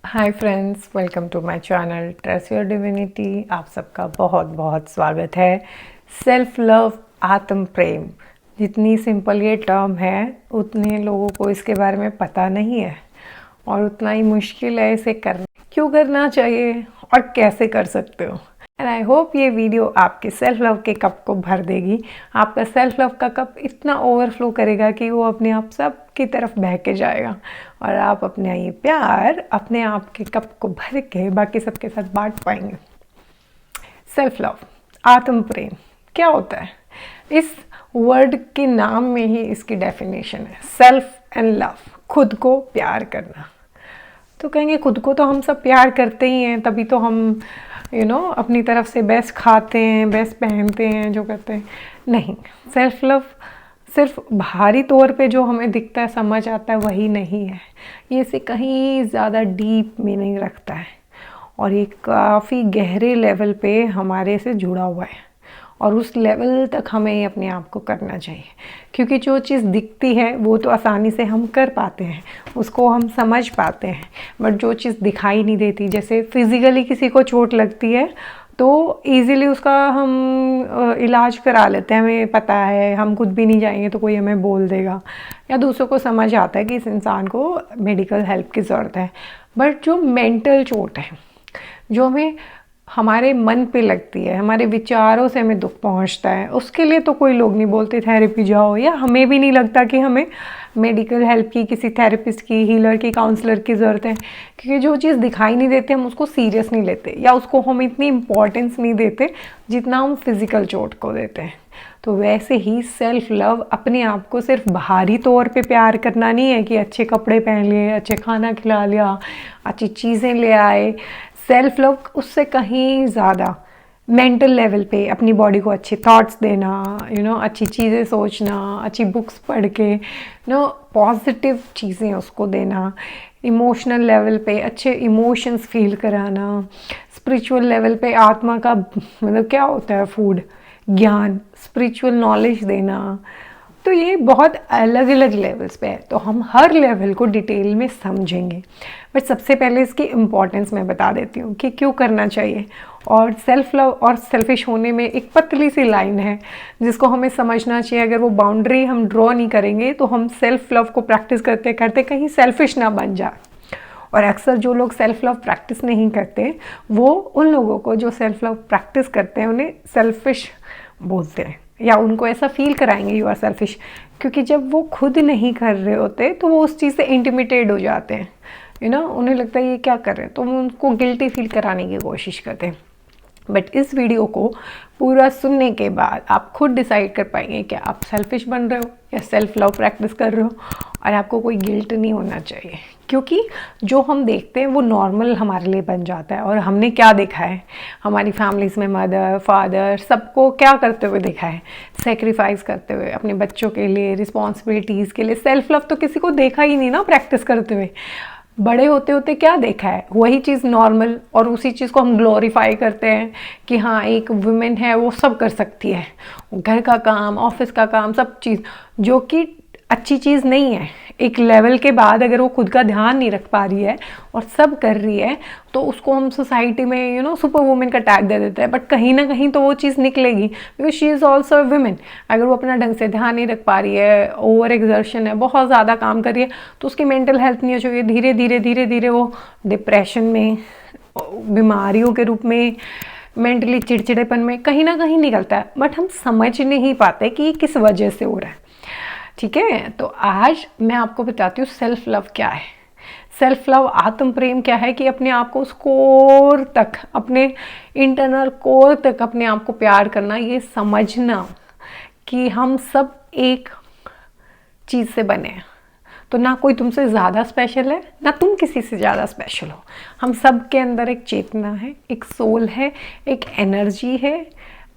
Hi friends, welcome to my channel trust your divinity. आप सबका बहुत बहुत स्वागत है। सेल्फ लव, आत्म प्रेम, जितनी सिंपल ये टर्म है उतने लोगों को इसके बारे में पता नहीं है और उतना ही मुश्किल है इसे करना। क्यों करना चाहिए और कैसे कर सकते हो। एंड आई होप ये वीडियो आपके सेल्फ लव के कप को भर देगी। आपका सेल्फ लव का कप इतना ओवरफ्लो करेगा कि वो अपने आप सब की तरफ बह के जाएगा और आप अपने ये प्यार अपने आप के कप को भर के बाकी सबके साथ बांट पाएंगे। सेल्फ लव, आत्म प्रेम क्या होता है? इस वर्ड के नाम में ही इसकी डेफिनेशन है, सेल्फ एंड लव, खुद को प्यार करना। तो कहेंगे खुद को तो हम सब प्यार करते ही हैं, तभी तो हम अपनी तरफ से बेस्ट खाते हैं, बेस्ट पहनते हैं, जो करते हैं। नहीं, सेल्फ लव सिर्फ बाहरी तौर पे जो हमें दिखता है, समझ आता है, वही नहीं है। ये से कहीं ज़्यादा डीप मीनिंग रखता है और ये काफ़ी गहरे लेवल पे हमारे से जुड़ा हुआ है और उस लेवल तक हमें अपने आप को करना चाहिए। क्योंकि जो चीज़ दिखती है वो तो आसानी से हम कर पाते हैं, उसको हम समझ पाते हैं, बट जो चीज़ दिखाई नहीं देती, जैसे फिज़िकली किसी को चोट लगती है तो इजीली उसका हम इलाज करा लेते हैं, हमें पता है, हम खुद भी नहीं जाएंगे तो कोई हमें बोल देगा या दूसरों को समझ आता है कि इस इंसान को मेडिकल हेल्प की ज़रूरत है। बट जो मेंटल चोट है, जो हमें हमारे मन पे लगती है, हमारे विचारों से हमें दुख पहुंचता है, उसके लिए तो कोई लोग नहीं बोलते थेरेपी जाओ, या हमें भी नहीं लगता कि हमें मेडिकल हेल्प की, किसी थेरेपिस्ट की, हीलर की, काउंसलर की ज़रूरत है। क्योंकि जो चीज़ दिखाई नहीं देती हम उसको सीरियस नहीं लेते या उसको हम इतनी इम्पोर्टेंस नहीं देते जितना हम फिज़िकल चोट को देते हैं। तो वैसे ही सेल्फ लव अपने आप को सिर्फ बाहरी तौर पे प्यार करना नहीं है कि अच्छे कपड़े पहन लिए, अच्छे खाना खिला लिया, अच्छी चीज़ें ले आए। सेल्फ लव उससे कहीं ज़्यादा मेंटल लेवल पे अपनी बॉडी को अच्छे थॉट्स देना, अच्छी चीज़ें सोचना, अच्छी बुक्स पढ़ के पॉजिटिव चीज़ें उसको देना, इमोशनल लेवल पे अच्छे इमोशंस फील कराना, स्पिरिचुअल लेवल पे आत्मा का मतलब क्या होता है, फूड, ज्ञान, स्पिरिचुअल नॉलेज देना। तो ये बहुत अलग अलग लेवल्स पे है, तो हम हर लेवल को डिटेल में समझेंगे। बट सबसे पहले इसकी इम्पॉर्टेंस मैं बता देती हूँ कि क्यों करना चाहिए। और सेल्फ लव और सेल्फिश होने में एक पतली सी लाइन है जिसको हमें समझना चाहिए। अगर वो बाउंड्री हम ड्रॉ नहीं करेंगे तो हम सेल्फ लव को प्रैक्टिस करते करते कहीं सेल्फिश ना बन जाए। और अक्सर जो लोग सेल्फ लव प्रैक्टिस नहीं करते, वो उन लोगों को जो सेल्फ लव प्रैक्टिस करते हैं उन्हें सेल्फिश बोलते हैं या उनको ऐसा फील कराएंगे यू आर सेल्फिश। क्योंकि जब वो खुद नहीं कर रहे होते तो वो उस चीज़ से इंटिमिडेट हो जाते हैं, उन्हें लगता है ये क्या कर रहे हैं, तो वो उनको गिल्टी फील कराने की कोशिश करते हैं। बट इस वीडियो को पूरा सुनने के बाद आप खुद डिसाइड कर पाएंगे कि आप सेल्फिश बन रहे हो या सेल्फ लव प्रैक्टिस कर रहे हो। और आपको कोई गिल्ट नहीं होना चाहिए, क्योंकि जो हम देखते हैं वो नॉर्मल हमारे लिए बन जाता है। और हमने क्या देखा है, हमारी फैमिलीज़ में मदर फादर सबको क्या करते हुए देखा है, सेक्रीफाइस करते हुए अपने बच्चों के लिए, रिस्पॉन्सिबिलिटीज़ के लिए। सेल्फ लव तो किसी को देखा ही नहीं ना प्रैक्टिस करते हुए। बड़े होते होते क्या देखा है, वही चीज़ नॉर्मल, और उसी चीज़ को हम ग्लोरीफाई करते हैं कि हाँ एक वुमेन है वो सब कर सकती है, घर का काम, ऑफिस का काम, सब चीज़, जो कि अच्छी चीज़ नहीं है। एक लेवल के बाद अगर वो खुद का ध्यान नहीं रख पा रही है और सब कर रही है तो उसको हम सोसाइटी में सुपर वुमेन का टैग दे देते हैं। बट कहीं ना कहीं तो वो चीज़ निकलेगी, because she is also a women. अगर वो अपना ढंग से ध्यान नहीं रख पा रही है, ओवर एक्सर्शन है, बहुत ज़्यादा काम कर रही है, तो उसकी मेंटल हेल्थ नहीं हो चुकी, धीरे धीरे वो डिप्रेशन में, बीमारियों के रूप में, मेंटली चिड़चिड़ेपन में कहीं ना कहीं निकलता है। बट हम समझ नहीं पाते कि किस वजह से हो रहा है। ठीक है, तो आज मैं आपको बताती हूँ सेल्फ लव क्या है। सेल्फ लव, आत्म प्रेम क्या है कि अपने आप को उस कोर तक, अपने इंटरनल कोर तक अपने आप को प्यार करना, ये समझना कि हम सब एक चीज़ से बने हैं। तो ना कोई तुमसे ज़्यादा स्पेशल है, ना तुम किसी से ज़्यादा स्पेशल हो। हम सब के अंदर एक चेतना है, एक सोल है, एक एनर्जी है,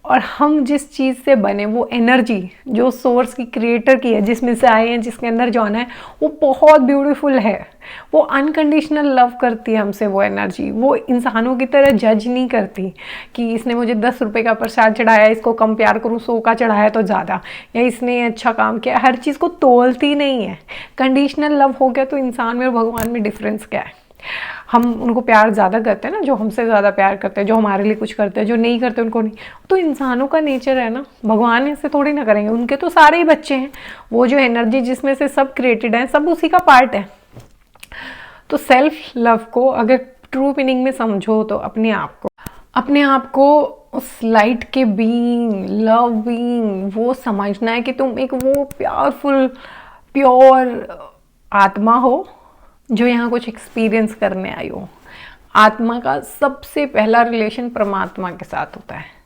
और हम जिस चीज़ से बने, वो एनर्जी जो सोर्स की, क्रिएटर की है, जिसमें से आए हैं, जिसके अंदर जाना है, वो बहुत ब्यूटीफुल है। वो अनकंडीशनल लव करती है हमसे। वो एनर्जी वो इंसानों की तरह जज नहीं करती कि इसने मुझे 10 रुपये का प्रसाद चढ़ाया, इसको कम प्यार करूँ, 100 का चढ़ाया तो ज़्यादा, या इसने अच्छा काम किया। हर चीज़ को तोलती नहीं है। कंडीशनल लव हो गया तो इंसान में और भगवान में डिफरेंस क्या है? हम उनको प्यार ज़्यादा करते हैं ना, जो हमसे ज़्यादा प्यार करते हैं, जो हमारे लिए कुछ करते हैं, जो नहीं करते उनको नहीं। तो इंसानों का नेचर है ना, भगवान ऐसे थोड़ी ना करेंगे, उनके तो सारे ही बच्चे हैं, वो जो एनर्जी जिसमें से सब क्रिएटेड है, सब उसी का पार्ट है। तो सेल्फ लव को अगर ट्रू मीनिंग में समझो तो अपने आप को उस लाइट के बीइंग, लव बीइंग, वो समझना है कि तुम एक वो प्यारफुल प्योर आत्मा हो जो यहाँ कुछ एक्सपीरियंस करने आई हो। आत्मा का सबसे पहला रिलेशन परमात्मा के साथ होता है।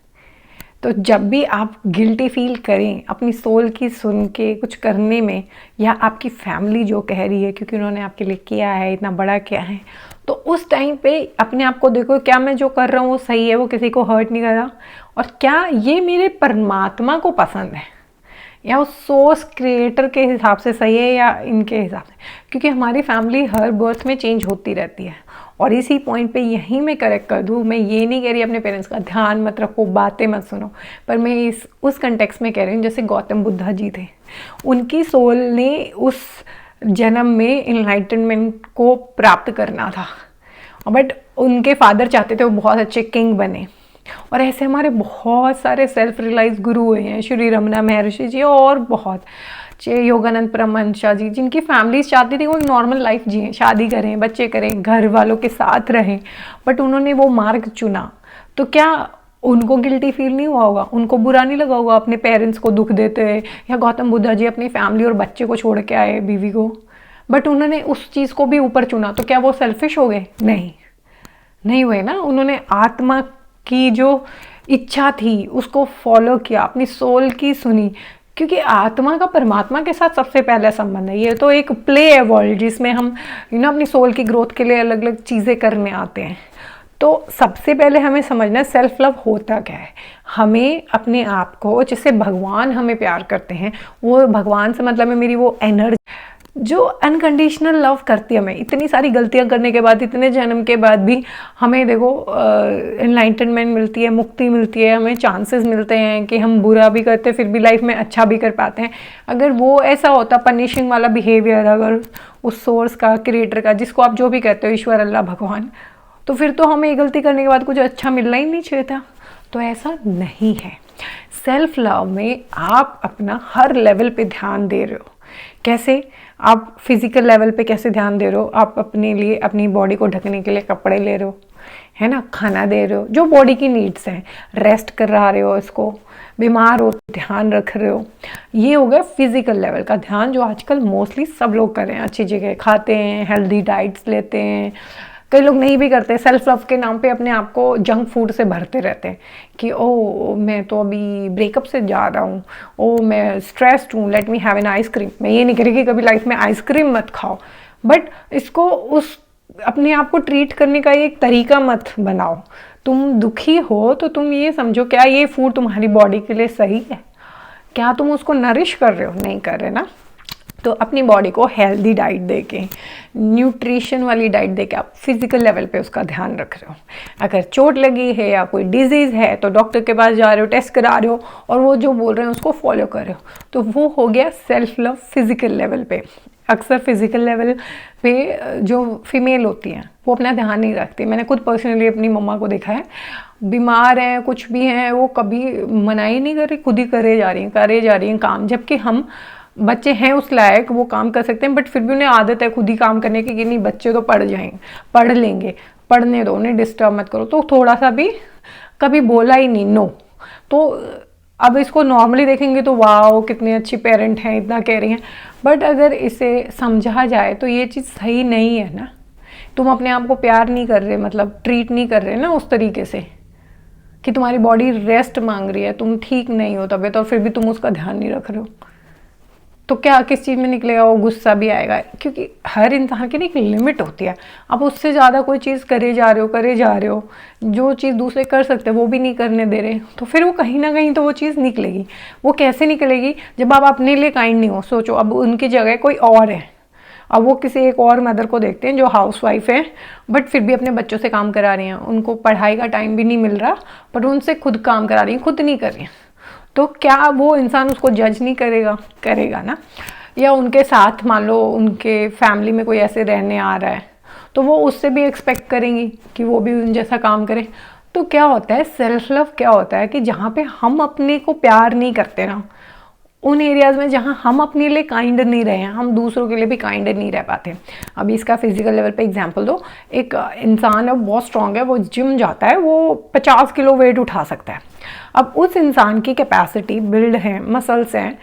तो जब भी आप गिल्टी फील करें अपनी सोल की सुन के कुछ करने में, या आपकी फैमिली जो कह रही है क्योंकि उन्होंने आपके लिए किया है, इतना बड़ा किया है, तो उस टाइम पे अपने आप को देखो, क्या मैं जो कर रहा हूँ वो सही है, वो किसी को हर्ट नहीं कर रहा, और क्या ये मेरे परमात्मा को पसंद है, या उस सोर्स क्रिएटर के हिसाब से सही है, या इनके हिसाब से। क्योंकि हमारी फैमिली हर बर्थ में चेंज होती रहती है। और इसी पॉइंट पे यहीं मैं करेक्ट कर दूँ, मैं ये नहीं कह रही अपने पेरेंट्स का ध्यान मत रखो, बातें मत सुनो, पर मैं उस कंटेक्स्ट में कह रही हूँ जैसे गौतम बुद्धा जी थे, उनकी सोल ने उस जन्म में इनलाइटनमेंट को प्राप्त करना था, बट उनके फादर चाहते थे वो बहुत अच्छे किंग बने। और ऐसे हमारे बहुत सारे सेल्फ रियलाइज गुरु हुए हैं, श्री रमना महर्षि जी और बहुत योगानंद परमहंसा जी, जिनकी फैमिलीज चाहती थी वो एक नॉर्मल लाइफ जिए, शादी करें, बच्चे करें, घर वालों के साथ रहें, बट उन्होंने वो मार्ग चुना। तो क्या उनको गिल्टी फील नहीं हुआ होगा, उनको बुरा नहीं लगा होगा अपने पेरेंट्स को दुख देते हुए, या गौतम बुद्धा जी अपनी फैमिली और बच्चे को छोड़ के आए, बीवी को, बट उन्होंने उस चीज़ को भी ऊपर चुना। तो क्या वो सेल्फिश हो गए? नहीं हुए ना। उन्होंने आत्मा की जो इच्छा थी उसको फॉलो किया, अपनी सोल की सुनी, क्योंकि आत्मा का परमात्मा के साथ सबसे पहला संबंध है। ये तो एक प्ले है वर्ल्ड जिसमें हम अपनी सोल की ग्रोथ के लिए अलग अलग चीज़ें करने आते हैं। तो सबसे पहले हमें समझना है सेल्फ लव होता क्या है। हमें अपने आप को, जैसे भगवान हमें प्यार करते हैं, वो भगवान से मतलब है मेरी वो एनर्जी जो अनकंडीशनल लव करती है हमें, इतनी सारी गलतियां करने के बाद, इतने जन्म के बाद भी हमें देखो एनलाइटनमेंट मिलती है, मुक्ति मिलती है, हमें चांसेस मिलते हैं कि हम बुरा भी करते फिर भी लाइफ में अच्छा भी कर पाते हैं। अगर वो ऐसा होता पनिशिंग वाला बिहेवियर अगर उस सोर्स का, क्रिएटर का, जिसको आप जो भी कहते हो, ईश्वर, अल्लाह, भगवान, तो फिर तो हमें ये गलती करने के बाद कुछ अच्छा मिलना ही नहीं चाहिए था। तो ऐसा नहीं है। सेल्फ लव में आप अपना हर लेवल पे ध्यान दे रहे हो। कैसे? आप फिजिकल लेवल पे कैसे ध्यान दे रहे हो? आप अपने लिए, अपनी बॉडी को ढकने के लिए कपड़े ले रहे हो, है ना, खाना दे रहे हो, जो बॉडी की नीड्स हैं, रेस्ट करा रहे हो, इसको बीमार हो ध्यान रख रहे हो। ये हो गया फिजिकल लेवल का ध्यान, जो आजकल मोस्टली सब लोग कर रहे हैं। अच्छी जगह खाते हैं, हेल्दी डाइट्स लेते हैं, कई लोग नहीं भी करते, सेल्फ लव के नाम पे अपने आप को जंक फूड से भरते रहते हैं कि ओ मैं तो अभी ब्रेकअप से जा रहा हूँ, ओ मैं स्ट्रेस्ड हूँ, let me have an ice cream. मैं ये नहीं कह रही कि कभी लाइफ में आइसक्रीम मत खाओ, बट इसको उस अपने आप को ट्रीट करने का एक तरीका मत बनाओ। तुम दुखी हो तो तुम ये समझो, क्या ये फूड तुम्हारी बॉडी के लिए सही है? क्या तुम उसको नरिश कर रहे हो? नहीं कर रहे ना। तो अपनी बॉडी को हेल्दी डाइट देके, न्यूट्रिशन वाली डाइट देके आप फिजिकल लेवल पे उसका ध्यान रख रहे हो। अगर चोट लगी है या कोई डिजीज़ है तो डॉक्टर के पास जा रहे हो, टेस्ट करा रहे हो, और वो जो बोल रहे हैं उसको फॉलो कर रहे हो। तो वो हो गया सेल्फ लव फिजिकल लेवल पे। अक्सर फिजिकल लेवल पे जो फीमेल होती हैं वो अपना ध्यान नहीं रखती। मैंने खुद पर्सनली अपनी मम्मा को देखा है, बीमार हैं, कुछ भी हैं, वो कभी मना ही नहीं कर रही, खुद ही करे जा रही हैं काम। जबकि हम बच्चे हैं उस लायक, वो काम कर सकते हैं, बट फिर भी उन्हें आदत है खुद ही काम करने की कि नहीं बच्चे तो पढ़ जाएंगे, पढ़ लेंगे, पढ़ने दो, उन्हें डिस्टर्ब मत करो। तो थोड़ा सा भी कभी बोला ही नहीं, नो। तो अब इसको नॉर्मली देखेंगे तो वाओ कितने अच्छी पेरेंट हैं, इतना कह रही हैं, बट अगर इसे समझा जाए तो ये चीज़ सही नहीं है ना। तुम अपने आप को प्यार नहीं कर रहे, मतलब ट्रीट नहीं कर रहे ना उस तरीके से कि तुम्हारी बॉडी रेस्ट मांग रही है, तुम ठीक नहीं हो तबियत, और फिर भी तुम उसका ध्यान नहीं रख रहे हो। तो क्या किस चीज़ में निकलेगा? वो गुस्सा भी आएगा, क्योंकि हर इंसान की एक लिमिट होती है। आप उससे ज़्यादा कोई चीज़ करे जा रहे हो, जो चीज़ दूसरे कर सकते हैं वो भी नहीं करने दे रहे, तो फिर वो कहीं ना कहीं तो वो चीज़ निकलेगी। वो कैसे निकलेगी? जब आप अपने लिए काइंड नहीं हो। सोचो अब उनकी जगह कोई और है, अब वो किसी एक और मदर को देखते हैं जो हाउसवाइफ है, बट फिर भी अपने बच्चों से काम करा रही हैं, उनको पढ़ाई का टाइम भी नहीं मिल रहा, पर उनसे खुद काम करा रही हैं, खुद नहीं कर रही हैं। तो क्या वो इंसान उसको जज नहीं करेगा? करेगा ना। या उनके साथ मान लो उनके फैमिली में कोई ऐसे रहने आ रहा है, तो वो उससे भी एक्सपेक्ट करेंगी कि वो भी उन जैसा काम करे। तो क्या होता है, सेल्फ लव क्या होता है कि जहाँ पे हम अपने को प्यार नहीं करते ना, उन एरियाज़ में जहाँ हम अपने लिए काइंड नहीं रहे हैं, हम दूसरों के लिए भी काइंड नहीं रह पाते। अभी इसका फिजिकल लेवल पे एग्जांपल दो, एक इंसान है बहुत स्ट्रांग है, वो जिम जाता है, वो 50 किलो वेट उठा सकता है। अब उस इंसान की कैपेसिटी बिल्ड है, मसल्स हैं,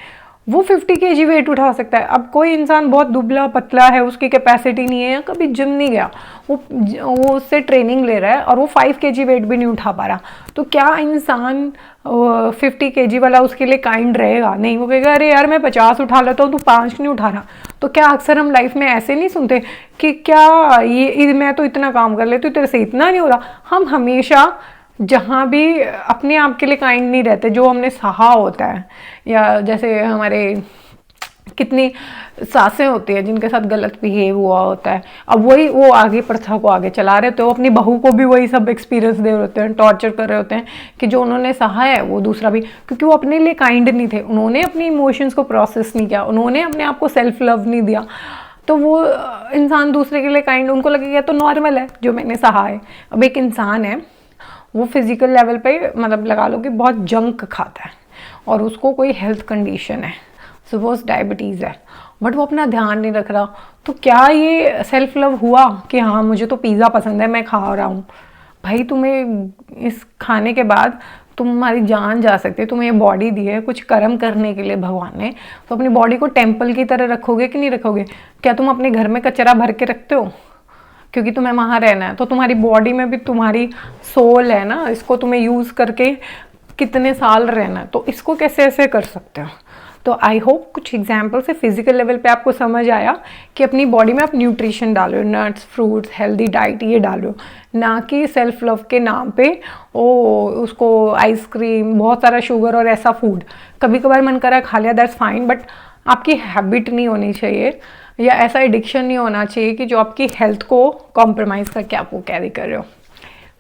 वो 50 केजी वेट उठा सकता है। अब कोई इंसान बहुत दुबला पतला है, उसकी कैपेसिटी नहीं है या कभी जिम नहीं गया, वो उससे ट्रेनिंग ले रहा है और वो 5 केजी वेट भी नहीं उठा पा रहा, तो क्या इंसान 50 केजी वाला उसके लिए काइंड रहेगा? नहीं, वो कहेगा अरे यार मैं 50 उठा लेता हूँ, तू 5 नहीं उठा रहा। तो क्या अक्सर हम लाइफ में ऐसे नहीं सुनते कि क्या ये मैं तो इतना काम कर लेती हूँ, तेरे से इतना नहीं हो रहा? हम हमेशा जहाँ भी अपने आप के लिए काइंड नहीं रहते, जो हमने सहा होता है, या जैसे हमारे कितनी सासें होती है जिनके साथ गलत बिहेव हुआ होता है, अब वही वो आगे प्रथा को आगे चला रहे होते हैं, वो अपनी बहू को भी वही सब एक्सपीरियंस दे रहे होते हैं, टॉर्चर कर रहे होते हैं कि जो उन्होंने सहा है वो दूसरा भी, क्योंकि वो अपने लिए काइंड नहीं थे, उन्होंने अपनी इमोशंस को प्रोसेस नहीं किया, उन्होंने अपने आप को सेल्फ लव नहीं दिया। तो वो इंसान दूसरे के लिए काइंड, उनको लगेगा तो नॉर्मल है जो मैंने सहा है। अब एक इंसान है, वो फिजिकल लेवल पे मतलब लगा लो कि बहुत जंक खाता है और उसको कोई हेल्थ कंडीशन है, सपोज डायबिटीज़ है, बट वो अपना ध्यान नहीं रख रहा, तो क्या ये सेल्फ लव हुआ कि हाँ मुझे तो पिज़्ज़ा पसंद है मैं खा रहा हूँ? भाई तुम्हें इस खाने के बाद तुम्हारी जान जा सकती है, तुम्हें ये बॉडी दी है कुछ कर्म करने के लिए भगवान ने, तो अपनी बॉडी को टेम्पल की तरह रखोगे कि नहीं रखोगे? क्या तुम अपने घर में कचरा भर के रखते हो क्योंकि तुम्हें वहाँ रहना है? तो तुम्हारी बॉडी में भी तुम्हारी सोल है ना, इसको तुम्हें यूज़ करके कितने साल रहना है, तो इसको कैसे ऐसे कर सकते हो? तो आई होप कुछ एग्जाम्पल से फिजिकल लेवल पे आपको समझ आया कि अपनी बॉडी में आप न्यूट्रिशन डालो, नट्स फ्रूट्स हेल्दी डाइट ये डालो, ना कि सेल्फ लव के नाम पे उसको आइसक्रीम बहुत सारा शुगर और ऐसा फूड कभी कभार मन करा खा लिया, दैट्स फाइन, बट आपकी हैबिट नहीं होनी चाहिए या ऐसा एडिक्शन नहीं होना चाहिए कि जो आपकी हेल्थ को कॉम्प्रोमाइज़ करके आप वो कैरी कर रहे हो।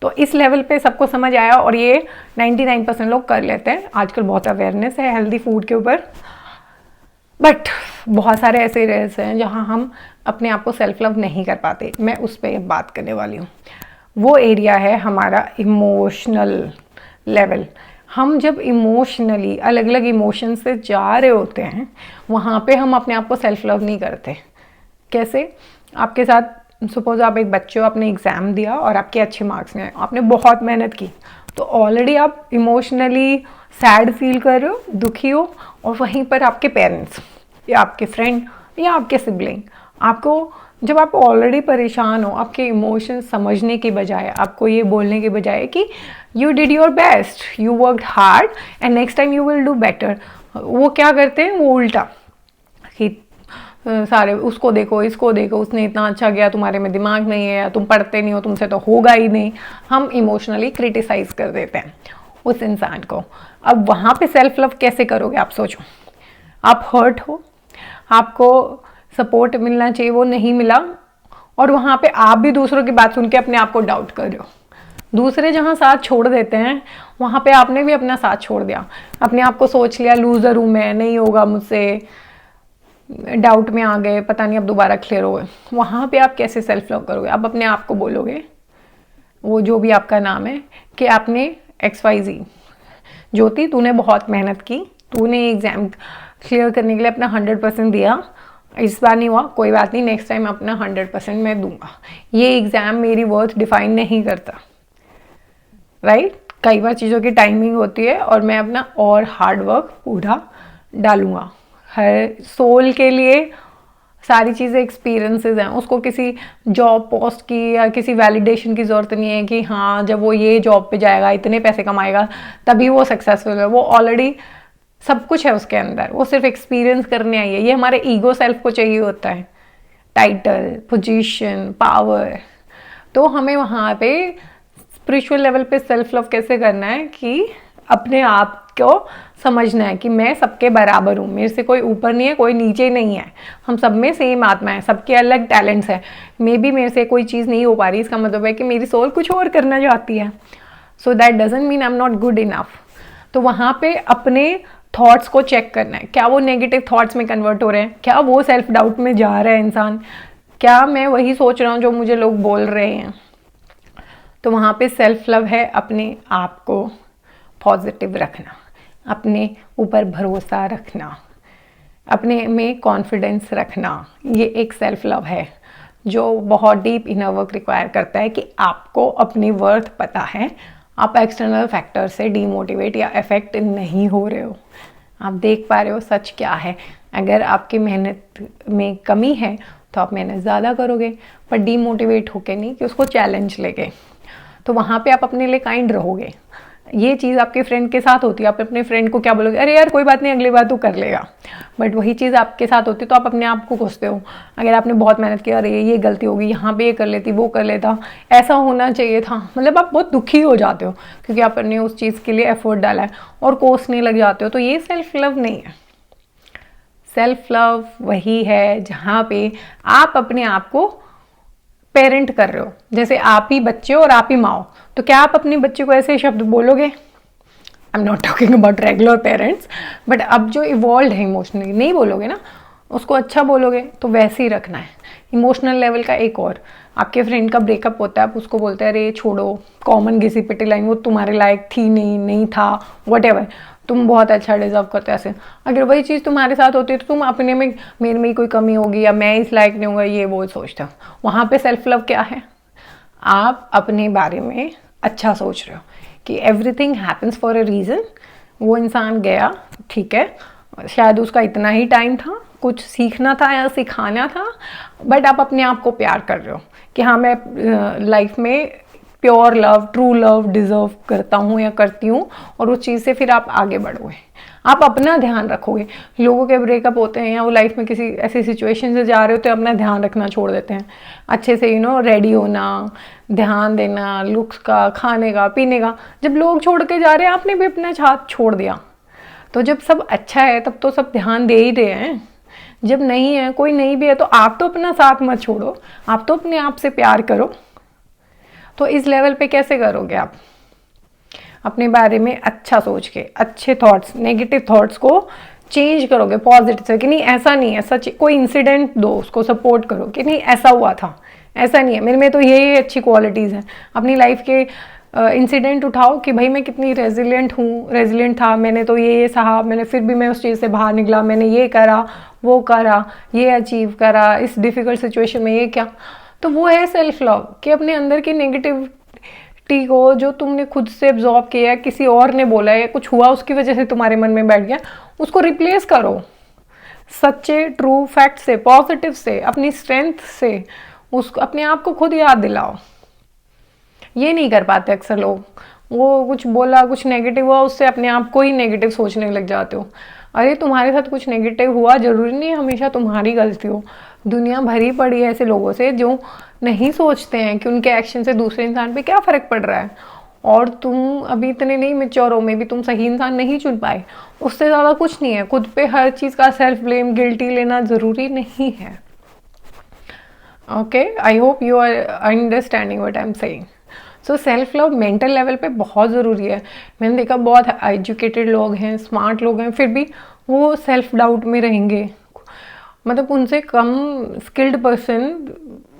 तो इस लेवल पे सबको समझ आया और ये 99% लोग कर लेते हैं। आजकल बहुत अवेयरनेस है हेल्दी फूड के ऊपर, बट बहुत सारे ऐसे एरियाज हैं जहाँ हम अपने आप को सेल्फ लव नहीं कर पाते। मैं उस पर बात करने वाली हूँ। वो एरिया है हमारा इमोशनल लेवल। हम जब इमोशनली अलग अलग इमोशन से जा रहे होते हैं, वहाँ पे हम अपने आप को सेल्फ लव नहीं करते। कैसे? आपके साथ सपोज आप एक बच्चे हो, आपने एग्ज़ाम दिया और आपके अच्छे मार्क्स नहीं आए, आपने बहुत मेहनत की, तो ऑलरेडी आप इमोशनली सैड फील कर रहे हो, दुखी हो, और वहीं पर आपके पेरेंट्स या आपके फ्रेंड या आपके सिबलिंग आपको, जब आप ऑलरेडी परेशान हो, आपके इमोशन समझने की बजाय, आपको ये बोलने के बजाय कि you did your best, you worked hard and next time you will do better, वो क्या करते हैं, वो उल्टा कि सारे उसको देखो इसको देखो, उसने इतना अच्छा किया, तुम्हारे में दिमाग नहीं है, तुम पढ़ते नहीं हो, तुमसे तो होगा ही नहीं। हम इमोशनली क्रिटिसाइज कर देते हैं उस इंसान को। अब वहाँ पे सेल्फ लव कैसे करोगे? आप सोचो, आप हर्ट हो, आपको सपोर्ट मिलना चाहिए, वो नहीं मिला, और वहाँ पे आप भी दूसरों की बात सुन के अपने आप को डाउट कर रहे हो। दूसरे जहाँ साथ छोड़ देते हैं, वहाँ पे आपने भी अपना साथ छोड़ दिया, अपने आप को सोच लिया लूज़र हूँ मैं, नहीं होगा मुझसे, डाउट में आ गए, पता नहीं अब दोबारा क्लियर हो गए। वहाँ पे आप कैसे सेल्फ लव करोगे? आप अपने आप को बोलोगे, वो जो भी आपका नाम है, कि आपने XYZ ज्योति, तूने बहुत मेहनत की, तूने एग्ज़ाम क्लियर करने के लिए अपना 100% दिया, इस बार नहीं हुआ, कोई बात नहीं, नेक्स्ट टाइम अपना 100% मैं दूंगा। ये एग्ज़ाम मेरी वर्थ डिफाइन नहीं करता, राइट? कई बार चीज़ों की टाइमिंग होती है और मैं अपना और हार्ड वर्क पूरा डालूंगा। हर सोल के लिए सारी चीज़ें एक्सपीरियंसेस हैं, उसको किसी जॉब पोस्ट की या किसी वैलिडेशन की ज़रूरत नहीं है कि हाँ जब वो ये जॉब पे जाएगा, इतने पैसे कमाएगा, तभी वो सक्सेसफुल है। वो ऑलरेडी सब कुछ है उसके अंदर, वो सिर्फ एक्सपीरियंस करने आई है। ये हमारे ईगो सेल्फ को चाहिए होता है, टाइटल, पोजीशन, पावर। तो हमें वहाँ पे स्पिरिचुअल लेवल पे सेल्फ लव कैसे करना है कि अपने आप को समझना है कि मैं सबके बराबर हूँ, मेरे से कोई ऊपर नहीं है, कोई नीचे नहीं है, हम सब में सेम आत्मा है, सबके अलग टैलेंट्स हैं। मे बी मेरे से कोई चीज़ नहीं हो पा रही, इसका मतलब है कि मेरी सोल कुछ और करना चाहती है। So that doesn't mean I am not good enough. तो वहाँ पे अपने थॉट्स को चेक करना है, क्या वो नेगेटिव थॉट्स में कन्वर्ट हो रहे हैं, क्या वो सेल्फ डाउट में जा रहा है इंसान, क्या मैं वही सोच रहा हूँ जो मुझे लोग बोल रहे हैं? तो वहाँ पे सेल्फ लव है अपने आप को पॉजिटिव रखना, अपने ऊपर भरोसा रखना, अपने में कॉन्फिडेंस रखना। ये एक सेल्फ लव है जो बहुत डीप इनर वर्क रिक्वायर करता है कि आपको अपनी वर्थ पता है, आप एक्सटर्नल फैक्टर से डीमोटिवेट या अफेक्ट नहीं हो रहे हो, आप देख पा रहे हो सच क्या है। अगर आपकी मेहनत में कमी है तो आप मेहनत ज़्यादा करोगे, पर डीमोटिवेट होके नहीं कि उसको चैलेंज लेके। तो वहाँ पे आप अपने लिए काइंड रहोगे। ये चीज़ आपके फ्रेंड के साथ होती है, आप अपने फ्रेंड को क्या बोलोगे, अरे यार कोई बात नहीं अगली बार तू कर लेगा। बट वही चीज़ आपके साथ होती है तो आप अपने आप को कोसते हो। अगर आपने बहुत मेहनत की, अरे ये गलती होगी, यहाँ पे ये कर लेती, वो कर लेता, ऐसा होना चाहिए था, मतलब आप बहुत दुखी हो जाते हो क्योंकि आपने उस चीज़ के लिए एफर्ट डाला है और कोसने लग जाते हो। तो ये सेल्फ लव नहीं है। सेल्फ लव वही है जहाँ पे आप अपने आप को पेरेंट कर रहे हो, जैसे आप ही बच्चे हो और आप ही माँ हो। तो क्या आप अपने बच्चे को ऐसे शब्द बोलोगे? I am not talking about regular parents, but अब जो इवॉल्व है इमोशनली, नहीं बोलोगे ना, उसको अच्छा बोलोगे। तो वैसे ही रखना है। इमोशनल लेवल का एक और, आपके फ्रेंड का ब्रेकअप होता है, आप उसको बोलते हैं अरे छोड़ो, कॉमन घिसी पिटी लाइन, वो तुम्हारे लायक थी नहीं था, वट तुम बहुत अच्छा डिजर्व करते हो ऐसे। अगर वही चीज़ तुम्हारे साथ होती है तो तुम अपने में, मेरे में कोई कमी होगी या मैं इस लायक नहीं होगा, ये वो सोचते हो। वहाँ पे सेल्फ लव क्या है? आप अपने बारे में अच्छा सोच रहे हो कि everything happens for a reason. वो इंसान गया, ठीक है, शायद उसका इतना ही टाइम था, कुछ सीखना था या सिखाना था, बट आप अपने आप को प्यार कर रहे हो कि हाँ मैं लाइफ में pure love, true love deserve करता हूँ या करती हूँ, और उस चीज़ से फिर आप आगे बढ़ोगे, आप अपना ध्यान रखोगे। लोगों के ब्रेकअप होते हैं या वो लाइफ में किसी ऐसी सिचुएशन से जा रहे होते हैं, अपना ध्यान रखना छोड़ देते हैं। अच्छे से रेडी होना, ध्यान देना, लुक्स का, खाने का, पीने का। जब लोग छोड़ के जा रहे हैं, आपने भी अपना साथ छोड़ दिया। तो जब सब अच्छा है तब तो सब ध्यान दे ही रहे हैं। जब नहीं है, कोई नहीं भी है, तो आप तो अपना साथ मत छोड़ो, आप तो अपने आप से प्यार करो। तो इस लेवल पे कैसे करोगे आप? अपने बारे में अच्छा सोच के, अच्छे थॉट्स, नेगेटिव थॉट्स को चेंज करोगे पॉजिटिव से, कि नहीं ऐसा नहीं है, सच कोई इंसिडेंट दो, उसको सपोर्ट करो कि नहीं ऐसा हुआ था, ऐसा नहीं है, मेरे में तो ये अच्छी क्वालिटीज़ हैं। अपनी लाइफ के इंसिडेंट उठाओ कि भाई मैं कितनी रेजिलिएंट था, मैंने तो ये सहा, मैंने फिर भी मैं उस चीज़ से बाहर निकला, मैंने ये करा, वो करा, ये अचीव करा, इस डिफ़िकल्ट सिचुएशन में ये क्या। तो वो है सेल्फ लव, कि अपने अंदर की नेगेटिविटी को जो तुमने खुद से एब्जॉर्ब किया, किसी और ने बोला है, कुछ हुआ उसकी वजह से तुम्हारे मन में बैठ गया, उसको रिप्लेस करो सच्चे ट्रू फैक्ट से, पॉजिटिव से, अपनी स्ट्रेंथ से। उसको अपने आप को खुद याद दिलाओ। ये नहीं कर पाते अक्सर लोग, वो कुछ बोला, कुछ नेगेटिव हुआ, उससे अपने आप को ही नेगेटिव सोचने लग जाते हो। अरे तुम्हारे साथ कुछ नेगेटिव हुआ, जरूरी नहीं हमेशा तुम्हारी गलती हो। दुनिया भरी पड़ी है ऐसे लोगों से जो नहीं सोचते हैं कि उनके एक्शन से दूसरे इंसान पे क्या फ़र्क पड़ रहा है। और तुम अभी इतने नहीं मैच्योर हो, में भी तुम सही इंसान नहीं चुन पाए, उससे ज़्यादा कुछ नहीं है। खुद पे हर चीज़ का सेल्फ ब्लेम, गिल्टी लेना ज़रूरी नहीं है। Okay, I hope you are understanding what I am saying. So self love mental level पे बहुत ज़रूरी है। मैंने देखा बहुत एजुकेटेड लोग हैं, स्मार्ट लोग हैं, फिर भी वो सेल्फ डाउट में रहेंगे। मतलब उनसे कम स्किल्ड पर्सन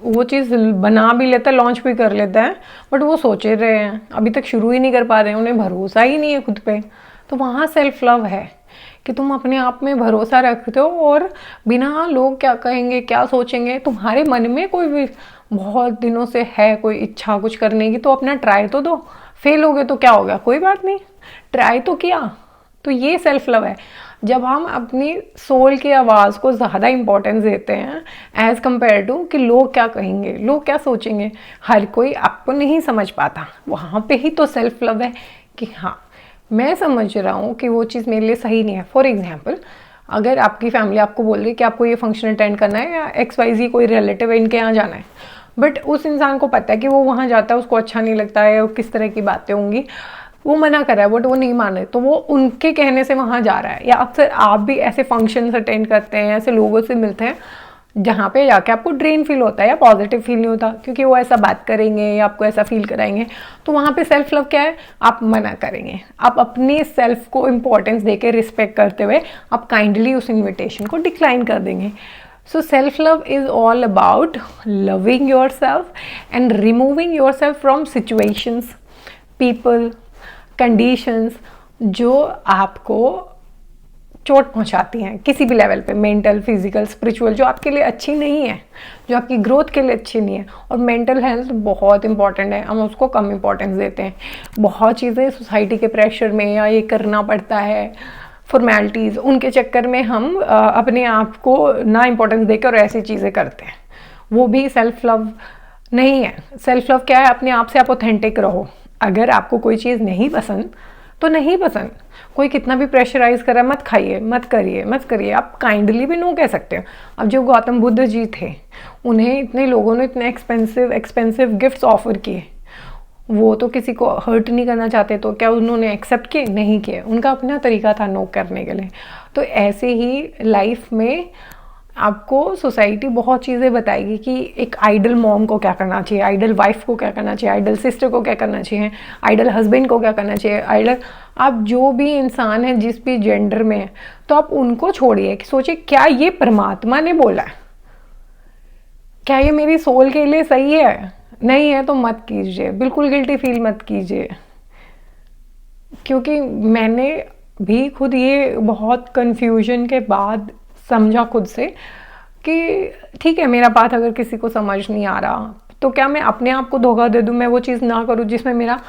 वो चीज़ बना भी लेता है, लॉन्च भी कर लेता है, बट वो सोचे रहे हैं, अभी तक शुरू ही नहीं कर पा रहे हैं, उन्हें भरोसा ही नहीं है खुद पे। तो वहाँ सेल्फ लव है कि तुम अपने आप में भरोसा रखते हो और बिना लोग क्या कहेंगे, क्या सोचेंगे, तुम्हारे मन में कोई भी बहुत दिनों से है कोई इच्छा कुछ करने की, तो अपना ट्राई तो दो। फेल हो गए तो क्या हो गया, कोई बात नहीं, ट्राई तो किया। तो ये सेल्फ लव है, जब हम अपनी सोल की आवाज़ को ज़्यादा इंपॉर्टेंस देते हैं एज़ कम्पेयर टू कि लोग क्या कहेंगे, लोग क्या सोचेंगे। हर कोई आपको नहीं समझ पाता, वहाँ पे ही तो सेल्फ लव है कि हाँ मैं समझ रहा हूँ कि वो चीज़ मेरे लिए सही नहीं है। फॉर एग्जाम्पल, अगर आपकी फैमिली आपको बोल रही है कि आपको ये फंक्शन अटेंड करना है या XYZ कोई रिलेटिव है इनके यहाँ जाना है, बट उस इंसान को पता है कि वो वहाँ जाता है उसको अच्छा नहीं लगता है, किस तरह की बातें होंगी, वो मना कर रहा है, बट वो नहीं मान रहे, तो वो उनके कहने से वहाँ जा रहा है। या अक्सर आप भी ऐसे फंक्शंस अटेंड करते हैं, ऐसे लोगों से मिलते हैं जहाँ पे जाके आपको ड्रेन फील होता है या पॉजिटिव फील नहीं होता, क्योंकि वो ऐसा बात करेंगे या आपको ऐसा फील कराएंगे। तो वहाँ पे सेल्फ लव क्या है, आप मना करेंगे, आप अपने सेल्फ को इम्पोर्टेंस देके, रिस्पेक्ट करते हुए आप काइंडली उस इन्विटेशन को डिक्लाइन कर देंगे। So self love is all about loving yourself and removing yourself from situations, people, conditions जो आपको चोट पहुंचाती हैं किसी भी लेवल पे, मेंटल, फिजिकल, स्पिरिचुअल, जो आपके लिए अच्छी नहीं है, जो आपकी ग्रोथ के लिए अच्छी नहीं है। और मेंटल हेल्थ बहुत इंपॉर्टेंट है, हम उसको कम इंपॉर्टेंस देते हैं। बहुत चीज़ें सोसाइटी के प्रेशर में या ये करना पड़ता है, फॉर्मेलिटीज़, उनके चक्कर में हम अपने आप को ना इम्पोर्टेंस देकर और ऐसी चीज़ें करते हैं। वो भी सेल्फ लव नहीं है। सेल्फ लव क्या है? अपने आप से आप ऑथेंटिक रहो। अगर आपको कोई चीज़ नहीं पसंद तो नहीं पसंद, कोई कितना भी प्रेशराइज कर रहा है, मत खाइए, मत करिए, मत करिए, आप काइंडली भी नो कह सकते हो। अब जो गौतम बुद्ध जी थे, उन्हें इतने लोगों ने इतने एक्सपेंसिव गिफ्ट्स ऑफर किए, वो तो किसी को हर्ट नहीं करना चाहते, तो क्या उन्होंने एक्सेप्ट किए? नहीं किए। उनका अपना तरीका था नो करने के लिए। तो ऐसे ही लाइफ में आपको सोसाइटी बहुत चीज़ें बताएगी कि एक आइडल मॉम को क्या करना चाहिए, आइडल वाइफ को क्या करना चाहिए, आइडल सिस्टर को क्या करना चाहिए, आइडल हस्बैंड को क्या करना चाहिए, आइडल, आप जो भी इंसान है जिस भी जेंडर में है, तो आप उनको छोड़िए कि सोचिए क्या ये परमात्मा ने बोला है, क्या ये मेरी सोल के लिए सही है? नहीं है तो मत कीजिए, बिल्कुल गिल्टी फील मत कीजिए। क्योंकि मैंने भी खुद ये बहुत कन्फ्यूजन के बाद समझा खुद से कि ठीक है, मेरा बात अगर किसी को समझ नहीं आ रहा तो क्या मैं अपने आप को धोखा दे दूं, मैं वो चीज़ ना करूं जिसमें मेरा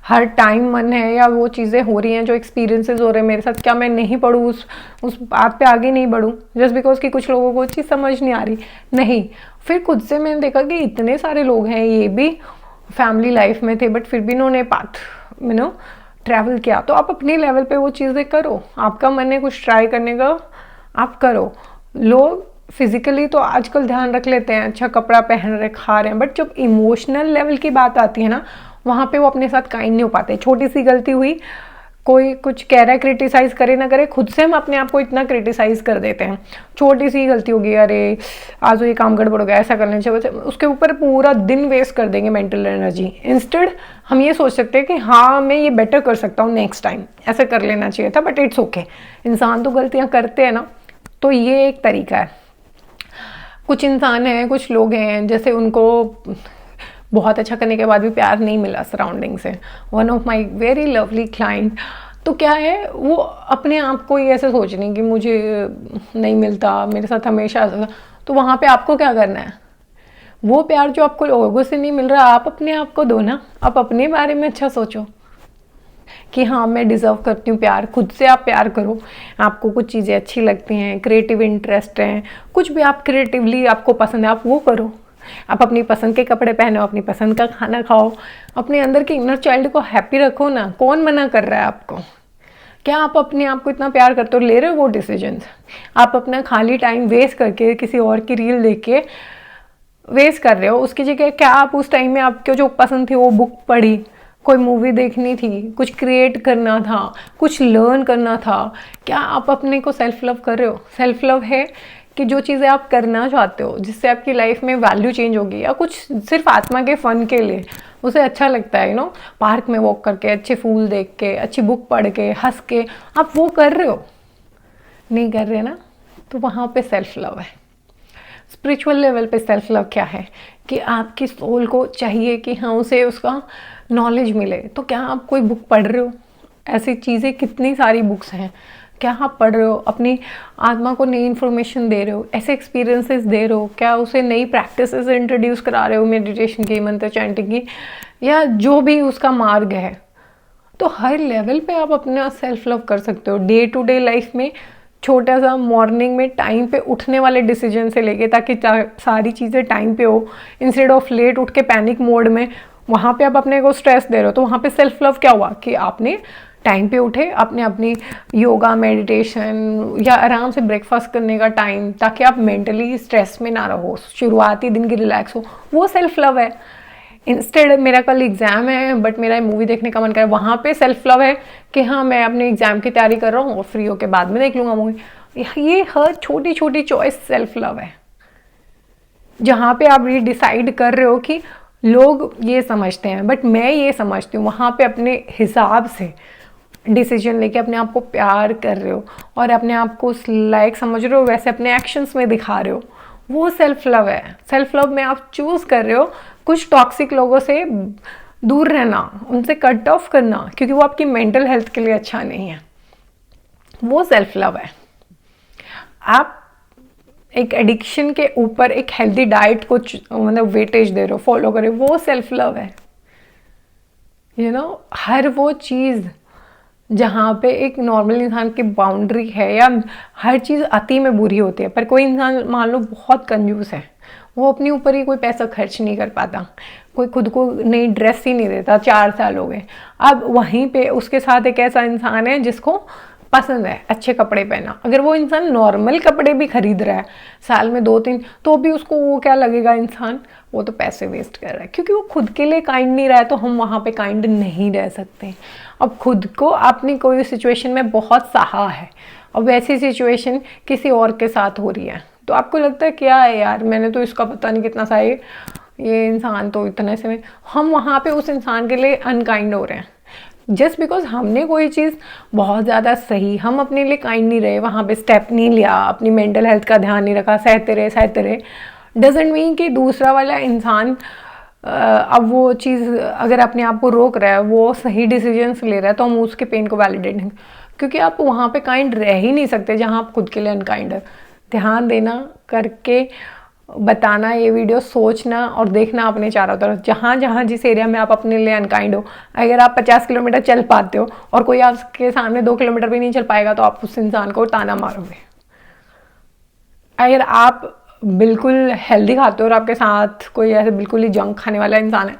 हर टाइम मन है, या वो चीज़ें हो रही हैं जो एक्सपीरियंसेस हो रहे हैं मेरे साथ, क्या मैं नहीं पढ़ूँ, उस बात पे आगे नहीं बढ़ूँ जस्ट बिकॉज कि कुछ लोगों को चीज़ समझ नहीं आ रही? नहीं। फिर खुद से मैंने देखा कि इतने सारे लोग हैं, ये भी फैमिली लाइफ में थे बट फिर भी इन्होंने पाथ ट्रैवल किया। तो आप अपने लेवल पे वो चीज़ें करो, आपका मन है कुछ ट्राई करने का, आप करो। लोग फिजिकली तो आजकल ध्यान रख लेते हैं, अच्छा कपड़ा पहन रहे, खा रहे हैं, बट जब इमोशनल लेवल की बात आती है ना, वहाँ पे वो अपने साथ काइंड नहीं हो पाते। छोटी सी गलती हुई, कोई कुछ कह रहा है, क्रिटिसाइज करे ना करे, खुद से हम अपने आप को इतना क्रिटिसाइज कर देते हैं। छोटी सी गलती होगी, अरे आज ये काम गड़बड़ हो गया, ऐसा करना चाहिए, उसके ऊपर पूरा दिन वेस्ट कर देंगे मेंटल एनर्जी। इंस्टेड हम ये सोच सकते हैं कि हाँ मैं ये बेटर कर सकता हूँ, नेक्स्ट टाइम ऐसा कर लेना चाहिए था, बट इट्स ओके। इंसान तो गलतियाँ करते हैं ना, तो ये एक तरीका है। कुछ इंसान हैं, कुछ लोग हैं, जैसे उनको बहुत अच्छा करने के बाद भी प्यार नहीं मिला सराउंडिंग से। One of my very lovely client, तो क्या है, वो अपने आप को ही ऐसे सोच रही कि मुझे नहीं मिलता, मेरे साथ हमेशा ऐसा। तो वहाँ पे आपको क्या करना है? वो प्यार जो आपको लोगों से नहीं मिल रहा, आप अपने आप को दो ना। आप अपने बारे में अच्छा सोचो कि हाँ मैं डिज़र्व करती हूँ प्यार। खुद से आप प्यार करो। आपको कुछ चीज़ें अच्छी लगती हैं, क्रिएटिव इंटरेस्ट हैं, कुछ भी आप क्रिएटिवली आपको पसंद है, आप वो करो। आप अपनी पसंद के कपड़े पहनो, अपनी पसंद का खाना खाओ, अपने अंदर के इनर चाइल्ड को हैप्पी रखो ना। कौन मना कर रहा है आपको? क्या आप अपने आप को इतना प्यार करते हो, ले रहे हो वो डिसीजंस? आप अपना खाली टाइम वेस्ट करके किसी और की रील देख के वेस्ट कर रहे हो। उसकी जगह क्या आप उस टाइम में आपको जो पसंद थी वो बुक पढ़ी, कोई मूवी देखनी थी, कुछ क्रिएट करना था, कुछ लर्न करना था? क्या आप अपने को सेल्फ लव कर रहे हो? सेल्फ लव है कि जो चीज़ें आप करना चाहते हो, जिससे आपकी लाइफ में वैल्यू चेंज होगी, या कुछ सिर्फ आत्मा के फन के लिए उसे अच्छा लगता है, पार्क में वॉक करके, अच्छे फूल देख के, अच्छी बुक पढ़ के, हंस के, आप वो कर रहे हो? नहीं कर रहे ना, तो वहाँ पे सेल्फ लव है। स्पिरिचुअल लेवल पे सेल्फ लव क्या है कि आपकी सोल को चाहिए कि हाँ उसे उसका नॉलेज मिले। तो क्या आप कोई बुक पढ़ रहे हो? ऐसी चीज़ें कितनी सारी बुक्स हैं, क्या आप पढ़ रहे हो? अपनी आत्मा को नई इन्फॉर्मेशन दे रहे हो, ऐसे एक्सपीरियंसेस दे रहे हो? क्या उसे नई प्रैक्टिसेस इंट्रोड्यूस करा रहे हो, मेडिटेशन की, मंत्र चैंटिंग की, या जो भी उसका मार्ग है? तो हर लेवल पे आप अपना सेल्फ लव कर सकते हो। डे टू डे लाइफ में छोटा सा मॉर्निंग में टाइम पे उठने वाले डिसीजन से लेके, ताकि सारी चीज़ें टाइम पे हो, इंस्टेड ऑफ लेट उठ के पैनिक मोड में वहाँ पे आप अपने को स्ट्रेस दे रहे हो। तो वहाँ पे सेल्फ लव क्या हुआ कि आपने टाइम पे उठे, आपने अपनी योगा, मेडिटेशन या आराम से ब्रेकफास्ट करने का टाइम, ताकि आप मेंटली स्ट्रेस में ना रहो, शुरुआती दिन की रिलैक्स हो, वो सेल्फ लव है। इंस्टेड मेरा कल एग्ज़ाम है बट मेरा मूवी देखने का मन करे, वहाँ पे सेल्फ लव है कि हाँ मैं अपने एग्ज़ाम की तैयारी कर रहा हूँ और फ्री होके बाद में देख लूँगा मूवी। ये हर छोटी छोटी चॉइस सेल्फ लव है, जहाँ पे आप ये डिसाइड कर रहे हो कि लोग ये समझते हैं बट मैं ये समझती हूँ। वहाँ पे अपने हिसाब से डिसीजन लेके अपने आप को प्यार कर रहे हो और अपने आप को उस लायक समझ रहे हो, वैसे अपने एक्शंस में दिखा रहे हो। वो सेल्फ लव है। सेल्फ लव में आप चूज कर रहे हो कुछ टॉक्सिक लोगों से दूर रहना, उनसे कट ऑफ करना, क्योंकि वो आपकी मेंटल हेल्थ के लिए अच्छा नहीं है। वो सेल्फ लव है। आप एक एडिक्शन के ऊपर एक हेल्दी डाइट को मतलब वेटेज दे रहे हो, फॉलो कर रहे हो, वो सेल्फ लव है। हर वो चीज़ जहाँ पे एक नॉर्मल इंसान की बाउंड्री है, या हर चीज़ अति में बुरी होती है, पर कोई इंसान मान लो बहुत कंजूस है, वो अपने ऊपर ही कोई पैसा खर्च नहीं कर पाता, कोई खुद को नई ड्रेस ही नहीं देता, 4 साल हो गए, अब वहीं पे उसके साथ एक ऐसा इंसान है जिसको पसंद है अच्छे कपड़े पहना, अगर वो इंसान नॉर्मल कपड़े भी खरीद रहा है साल में 2-3, तो भी उसको वो क्या लगेगा, इंसान वो तो पैसे वेस्ट कर रहा है, क्योंकि वो खुद के लिए काइंड नहीं रहा है, तो हम वहाँ पे काइंड नहीं रह सकते। अब खुद को आपने कोई सिचुएशन में बहुत सहा है, और वैसी सिचुएशन किसी और के साथ हो रही है, तो आपको लगता है क्या है यार, मैंने तो इसका पता नहीं कितना सहा, ये इंसान तो इतने से में, हम वहाँ पे उस इंसान के लिए अनकाइंड हो रहे हैं जस्ट बिकॉज हमने कोई चीज़ बहुत ज़्यादा सही, हम अपने लिए काइंड नहीं रहे, वहाँ पे स्टेप नहीं लिया, अपनी मेंटल हेल्थ का ध्यान नहीं रखा, सहते रहे, डजेंट मीन कि दूसरा वाला इंसान अब वो चीज़ अगर अपने आप को रोक रहा है, वो सही डिसीजंस ले रहा है, तो हम उसके पेन को वैलिडेट नहीं, क्योंकि आप वहाँ पे काइंड रह ही नहीं सकते जहाँ आप खुद के लिए अनकाइंड है। ध्यान देना, करके बताना, ये वीडियो सोचना और देखना अपने चारों तरफ, जहाँ जहाँ जिस एरिया में आप अपने लिए अनकाइंड हो। अगर आप 50 किलोमीटर चल पाते हो और कोई आपके सामने 2 किलोमीटर भी नहीं चल पाएगा, तो आप उस इंसान को ताना मारोगे। अगर आप बिल्कुल हेल्दी खाते हो और आपके साथ कोई ऐसे बिल्कुल ही जंक खाने वाला इंसान है,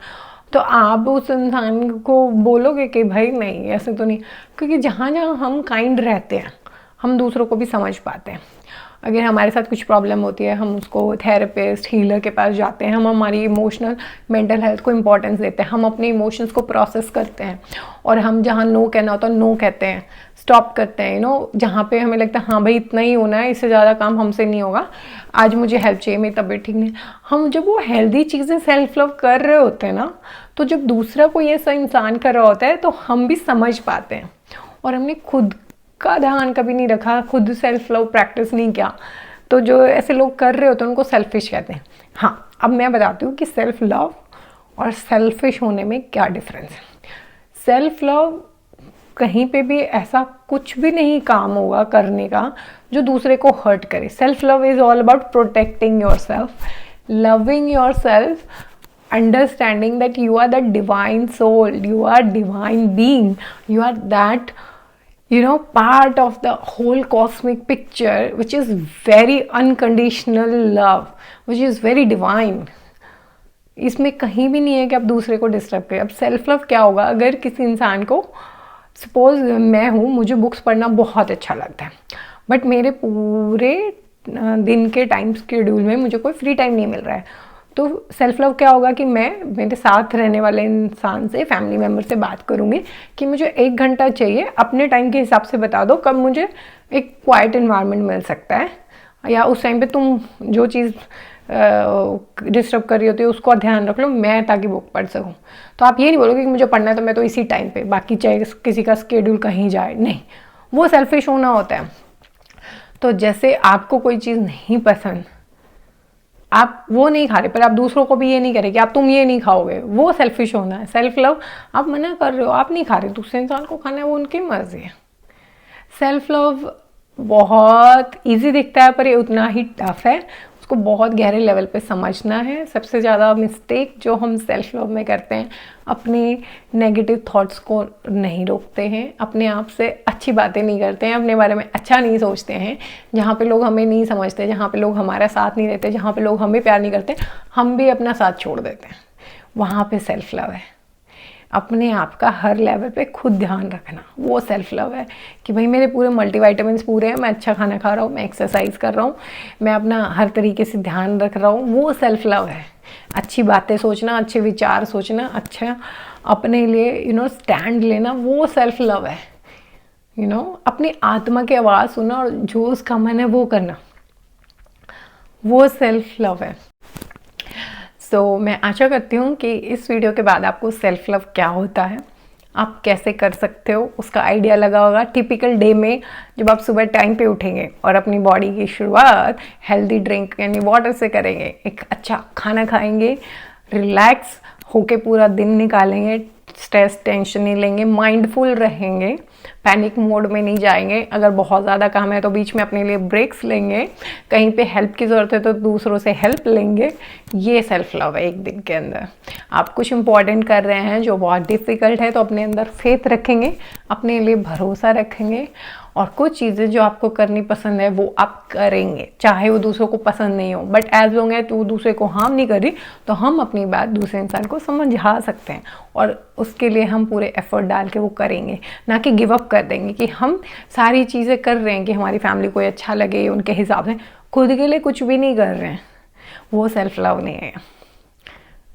तो आप उस इंसान को बोलोगे कि भाई नहीं, ऐसे तो नहीं, क्योंकि जहाँ जहाँ हम काइंड रहते हैं, हम दूसरों को भी समझ पाते हैं। अगर हमारे साथ कुछ प्रॉब्लम होती है, हम उसको थेरेपिस्ट, हीलर के पास जाते हैं, हम हमारी इमोशनल मेंटल हेल्थ को इम्पोर्टेंस देते हैं, हम अपने इमोशंस को प्रोसेस करते हैं, और हम जहाँ नो कहना होता है नो कहते हैं, स्टॉप करते हैं, जहाँ पे हमें लगता है हाँ भाई इतना ही होना है, इससे ज़्यादा काम हमसे नहीं होगा, आज मुझे हेल्प चाहिए, मेरी तबीयत ठीक नहीं। हम जब वो हेल्दी चीज़ें सेल्फ लव कर रहे होते हैं ना, तो जब दूसरा कोई ऐसा इंसान कर रहा होता है, तो हम भी समझ पाते हैं, और हमने खुद का ध्यान कभी नहीं रखा, खुद सेल्फ लव प्रैक्टिस नहीं किया, तो जो ऐसे लोग कर रहे होते हैं उनको सेल्फिश कहते हैं। हाँ, अब मैं बताती हूँ कि सेल्फ लव और सेल्फिश होने में क्या डिफरेंस है। सेल्फ लव कहीं पे भी ऐसा कुछ भी नहीं काम होगा करने का जो दूसरे को हर्ट करे। Self love is all about protecting your self, loving your self, understanding that you are that divine soul, you are divine being, you are that part of the whole cosmic picture, which is very unconditional love, which is very divine. इसमें कहीं भी नहीं है कि आप दूसरे को disturb करें। अब सेल्फ लव क्या होगा, अगर किसी इंसान को, सपोज मैं हूँ, मुझे बुक्स पढ़ना बहुत अच्छा लगता है, बट मेरे पूरे दिन के टाइम शेड्यूल में मुझे कोई फ्री टाइम नहीं मिल रहा है, तो सेल्फ लव क्या होगा कि मैं मेरे साथ रहने वाले इंसान से, फैमिली मेम्बर से बात करूँगी कि मुझे 1 घंटा चाहिए, अपने टाइम के हिसाब से बता दो कब मुझे एक क्वाइट इन्वायरमेंट मिल सकता है, या उस टाइम पे तुम जो चीज़ डिस्टर्ब कर रही होती है उसको ध्यान रख लो, मैं ताकि बुक पढ़ सकूँ। तो आप ये नहीं बोलोगे कि मुझे पढ़ना है तो मैं तो इसी टाइम पे, बाकी चाहे किसी का स्केड्यूल कहीं जाए, नहीं, वो सेल्फिश होना होता है। तो जैसे आपको कोई चीज़ नहीं पसंद, आप वो नहीं खा रहे, पर आप दूसरों को भी ये नहीं करें कि आप तुम ये नहीं खाओगे, वो सेल्फिश होना है। सेल्फ लव, आप मना कर रहे हो, आप नहीं खा रहे, दूसरे इंसान को खाना है, वो उनकी मर्जी है। सेल्फ लव बहुत इजी दिखता है, पर ये उतना ही टफ है, उसको बहुत गहरे लेवल पे समझना है। सबसे ज़्यादा मिस्टेक जो हम सेल्फ लव में करते हैं, अपने नेगेटिव थॉट्स को नहीं रोकते हैं, अपने आप से अच्छी बातें नहीं करते हैं, अपने बारे में अच्छा नहीं सोचते हैं, जहाँ पे लोग हमें नहीं समझते, जहाँ पे लोग हमारा साथ नहीं देते, जहाँ पे लोग हमें प्यार नहीं करते, हम भी अपना साथ छोड़ देते हैं, वहाँ पे सेल्फ लव है। अपने आप का हर लेवल पे खुद ध्यान रखना, वो सेल्फ लव है कि भाई मेरे पूरे मल्टीविटामिन्स पूरे हैं, मैं अच्छा खाना खा रहा हूँ, मैं एक्सरसाइज कर रहा हूँ, मैं अपना हर तरीके से ध्यान रख रहा हूँ, वो सेल्फ लव है। अच्छी बातें सोचना, अच्छे विचार सोचना, अच्छा अपने लिए स्टैंड लेना, वो सेल्फ लव है। अपनी आत्मा की आवाज़ सुनना और जो उसका मन है वो करना, वो सेल्फ लव है। मैं आशा करती हूँ कि इस वीडियो के बाद आपको सेल्फ लव क्या होता है आप कैसे कर सकते हो उसका आइडिया लगा होगा। टिपिकल डे में जब आप सुबह टाइम पे उठेंगे और अपनी बॉडी की शुरुआत हेल्दी ड्रिंक यानी वाटर से करेंगे, एक अच्छा खाना खाएंगे, रिलैक्स होके पूरा दिन निकालेंगे, स्ट्रेस टेंशन नहीं लेंगे, माइंडफुल रहेंगे, पैनिक मोड में नहीं जाएंगे। अगर बहुत ज़्यादा काम है तो बीच में अपने लिए ब्रेक्स लेंगे, कहीं पे हेल्प की ज़रूरत है तो दूसरों से हेल्प लेंगे। ये सेल्फ लव है। एक दिन के अंदर आप कुछ इंपॉर्टेंट कर रहे हैं जो बहुत डिफ़िकल्ट है तो अपने अंदर फेथ रखेंगे, अपने लिए भरोसा रखेंगे और कुछ चीज़ें जो आपको करनी पसंद है वो आप करेंगे, चाहे वो दूसरों को पसंद नहीं हो। बट एज लॉन्ग है तो दूसरे को हार्म नहीं करी तो हम अपनी बात दूसरे इंसान को समझा सकते हैं और उसके लिए हम पूरे एफर्ट डाल के वो करेंगे, ना कि गिव अप कर देंगे कि हम सारी चीज़ें कर रहे हैं कि हमारी फैमिली को अच्छा लगे उनके हिसाब से, खुद के लिए कुछ भी नहीं कर रहे हैं। वो सेल्फ लव नहीं है।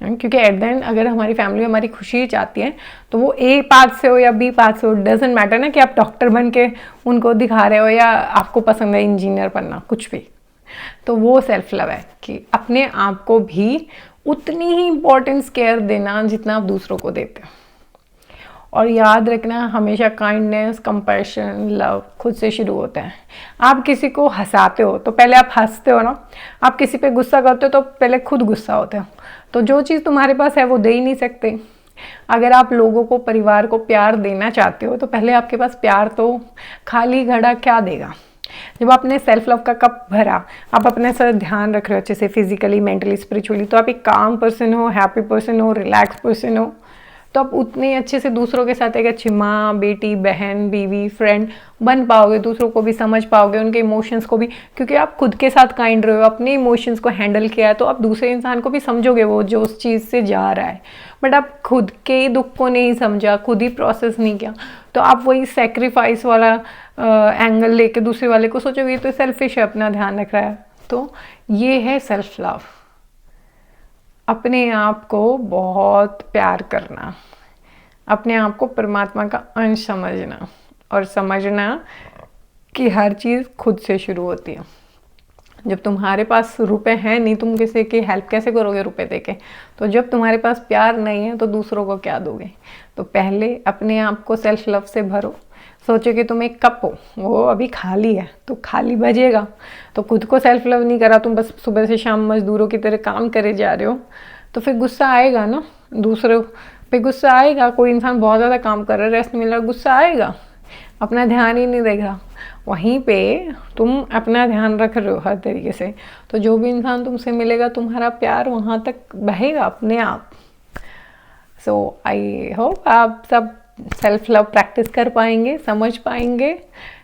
क्योंकि एट द एंड अगर हमारी फैमिली हमारी खुशी चाहती है तो वो ए पाथ से हो या बी पाथ से हो, डजेंट मैटर ना कि आप डॉक्टर बन के उनको दिखा रहे हो या आपको पसंद है इंजीनियर बनना, कुछ भी। तो वो सेल्फ लव है कि अपने आप को भी उतनी ही इम्पोर्टेंस केयर देना जितना आप दूसरों को देते हो। और याद रखना हमेशा काइंडनेस, कंपैशन, लव खुद से शुरू होता है। आप किसी को हंसाते हो तो पहले आप हंसते हो ना, आप किसी पे गुस्सा करते हो तो पहले खुद गुस्सा होते हो। तो जो चीज़ तुम्हारे पास है वो दे ही नहीं सकते। अगर आप लोगों को, परिवार को प्यार देना चाहते हो तो पहले आपके पास प्यार तो, खाली घड़ा क्या देगा। जब आपने सेल्फ लव का कप भरा, आप अपने साथ ध्यान रख रहे हो अच्छे से, फिजिकली, मेंटली, स्पिरिचुअली, तो आप एक काम पर्सन हो, हैप्पी पर्सन हो, रिलैक्स पर्सन हो, तो आप उतने अच्छे से दूसरों के साथ एक अच्छी माँ, बेटी, बहन, बीवी, फ्रेंड बन पाओगे, दूसरों को भी समझ पाओगे, उनके इमोशंस को भी, क्योंकि आप खुद के साथ काइंड रहे हो, अपने इमोशंस को हैंडल किया है तो आप दूसरे इंसान को भी समझोगे वो जो उस चीज़ से जा रहा है। बट आप खुद के दुख को नहीं समझा, खुद ही प्रोसेस नहीं किया, तो आप वही सेक्रीफाइस वाला एंगल लेके दूसरे वाले को सोचोगे तो सेल्फिश है, अपना ध्यान रख रहा है। तो ये है सेल्फ लव। अपने आप को बहुत प्यार करना, अपने आप को परमात्मा का अंश समझना और समझना कि हर चीज़ खुद से शुरू होती है। जब तुम्हारे पास रुपए हैं नहीं, तुम किसी की हेल्प कैसे करोगे रुपए देके। तो जब तुम्हारे पास प्यार नहीं है तो दूसरों को क्या दोगे। तो पहले अपने आप को सेल्फ लव से भरो। सोचो कि तुम एक कप हो, वो अभी खाली है तो खाली बजेगा। तो खुद को सेल्फ लव नहीं करा, तुम बस सुबह से शाम मजदूरों की तरह काम करे जा रहे हो, तो फिर गुस्सा आएगा ना, दूसरों पे गुस्सा आएगा। कोई इंसान बहुत ज़्यादा काम कर रहा है, रेस्ट मिल रहा है, गुस्सा आएगा, अपना ध्यान ही नहीं देगा। वहीं पे तुम अपना ध्यान रख रहे हो हर तरीके से, तो जो भी इंसान तुमसे मिलेगा तुम्हारा प्यार वहाँ तक बहेगा अपने आप। सो आई होप आप सब सेल्फ लव प्रैक्टिस कर पाएंगे, समझ पाएंगे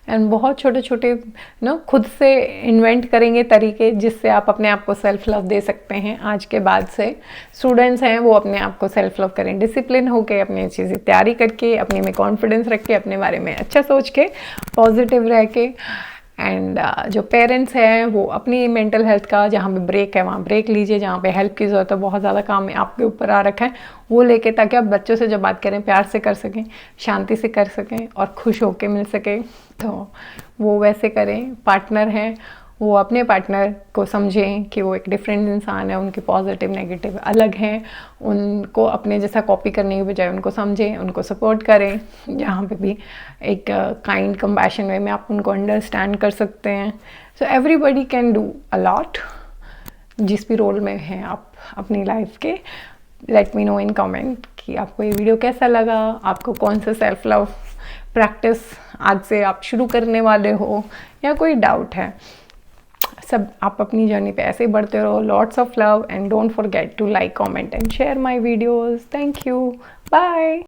एंड बहुत छोटे छोटे खुद से इन्वेंट करेंगे तरीके जिससे आप अपने आप को सेल्फ लव दे सकते हैं। आज के बाद से स्टूडेंट्स हैं वो अपने आप को सेल्फ लव करें, डिसिप्लिन होके, अपनी चीज़ें तैयारी करके, अपने में कॉन्फिडेंस रख के, अपने बारे में अच्छा सोच के, पॉजिटिव रह के। एंड जो पेरेंट्स हैं वो अपनी मेंटल हेल्थ का जहाँ पे ब्रेक है वहाँ ब्रेक लीजिए, जहाँ पे हेल्प की ज़रूरत है, बहुत ज़्यादा काम आपके ऊपर आ रखा है वो लेके, ताकि आप बच्चों से जब बात करें प्यार से कर सकें, शांति से कर सकें और खुश होके मिल सकें। तो वो वैसे करें। पार्टनर हैं वो अपने पार्टनर को समझें कि वो एक डिफरेंट इंसान है, उनके पॉजिटिव नेगेटिव अलग हैं, उनको अपने जैसा कॉपी करने के बजाय उनको समझें, उनको सपोर्ट करें, जहाँ पे भी एक काइंड कंपैशन वे में आप उनको अंडरस्टैंड कर सकते हैं। So everybody can do a lot, जिस भी रोल में हैं आप अपनी लाइफ के। Let me know in comment कि आपको ये वीडियो कैसा लगा, आपको कौन सा सेल्फ लव प्रैक्टिस आज से आप शुरू करने वाले हो या कोई डाउट है। सब आप अपनी जर्नी पे ऐसे ही बढ़ते रहो। Lots of love and don't forget to like, comment and share my videos. Thank you, bye.